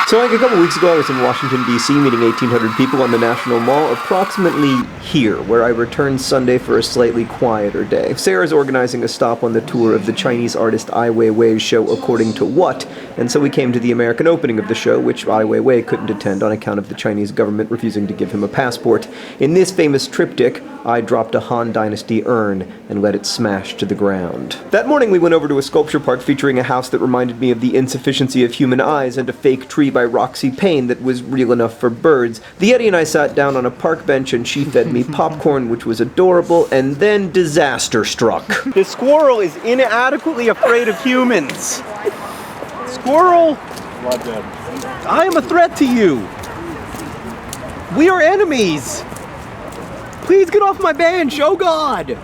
So like a couple weeks ago, I was in Washington, D.C., meeting 1,800 people on the National Mall, approximately here, where I returned Sunday for a slightly quieter day. Sarah's organizing a stop on the tour of the Chinese artist Ai Weiwei's show According to What, and so we came to the American opening of the show, which Ai Weiwei couldn't attend on account of the Chinese government refusing to give him a passport. In this famous triptych, I dropped a Han Dynasty urn and let it smash to the ground. That morning we went over to a sculpture park featuring a house that reminded me of the insufficiency of human eyes and a fake tree by Roxy Payne that was real enough for birds. The Yeti and I sat down on a park bench and she fed me popcorn, which was adorable, and then disaster struck. This squirrel is inadequately afraid of humans. Squirrel! I am a threat to you. We are enemies. Please get off my bench, oh God!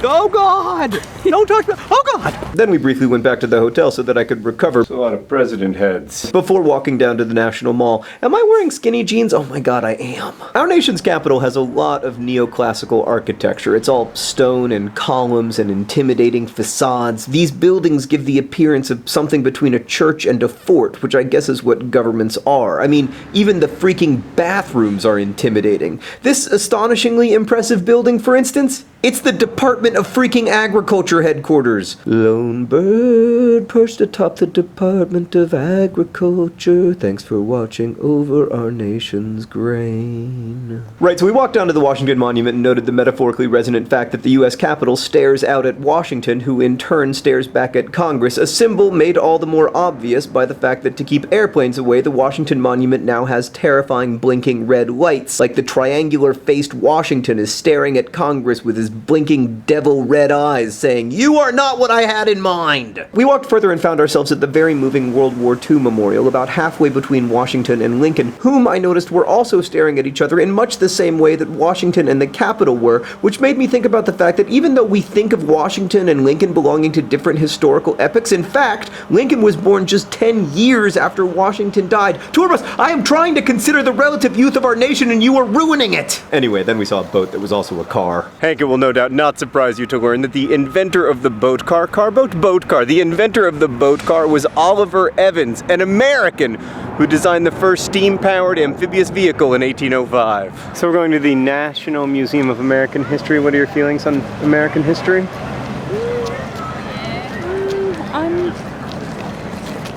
Oh God! Don't touch me! Oh God! Then we briefly went back to the hotel so that I could recover. A lot of president heads. Before walking down to the National Mall. Am I wearing skinny jeans? Oh my God, I am. Our nation's capital has a lot of neoclassical architecture. It's all stone and columns and intimidating facades. These buildings give the appearance of something between a church and a fort, which I guess is what governments are. I mean, even the freaking bathrooms are intimidating. This astonishingly impressive building, for instance, it's the Department of freaking Agriculture headquarters. Lone bird perched atop the Department of Agriculture. Thanks for watching over our nation's grain. Right, so we walked down to the Washington Monument and noted the metaphorically resonant fact that the U.S. Capitol stares out at Washington, who in turn stares back at Congress, a symbol made all the more obvious by the fact that to keep airplanes away, the Washington Monument now has terrifying blinking red lights, like the triangular-faced Washington is staring at Congress with his blinking devil red eyes, saying, "You are not what I had in mind!" We walked further and found ourselves at the very moving World War II memorial, about halfway between Washington and Lincoln, whom I noticed were also staring at each other in much the same way that Washington and the Capitol were, which made me think about the fact that even though we think of Washington and Lincoln belonging to different historical epochs, in fact, Lincoln was born just 10 years after Washington died. Tour bus, I am trying to consider the relative youth of our nation and you are ruining it! Anyway, then we saw a boat that was also a car. Hank, it will no doubt not surprise you to learn that the inventor of the boat car, the inventor of the boat car was Oliver Evans, an American who designed the first steam-powered amphibious vehicle in 1805. So we're going to the National Museum of American History. What are your feelings on American history? I'm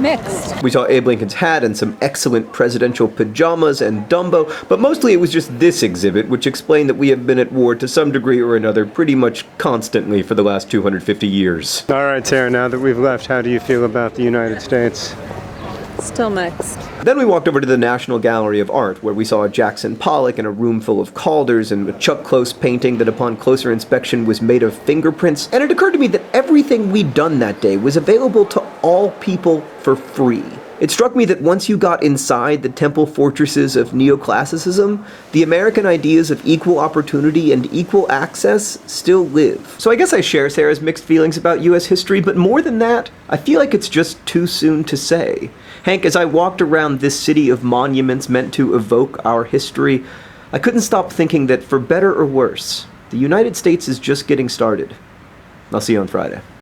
mixed. We saw Abe Lincoln's hat and some excellent presidential pajamas and Dumbo, but mostly it was just this exhibit, which explained that we have been at war to some degree or another pretty much constantly for the last 250 years. All right, Sarah, now that we've left, how do you feel about the United States? Still mixed. Then we walked over to the National Gallery of Art, where we saw a Jackson Pollock in a room full of Calders and a Chuck Close painting that upon closer inspection was made of fingerprints, and it occurred to me that everything we'd done that day was available to all people for free. It struck me that once you got inside the temple fortresses of neoclassicism, the American ideas of equal opportunity and equal access still live. So I guess I share Sarah's mixed feelings about US history, but more than that, I feel like it's just too soon to say. Hank, as I walked around this city of monuments meant to evoke our history, I couldn't stop thinking that for better or worse, the United States is just getting started. I'll see you on Friday.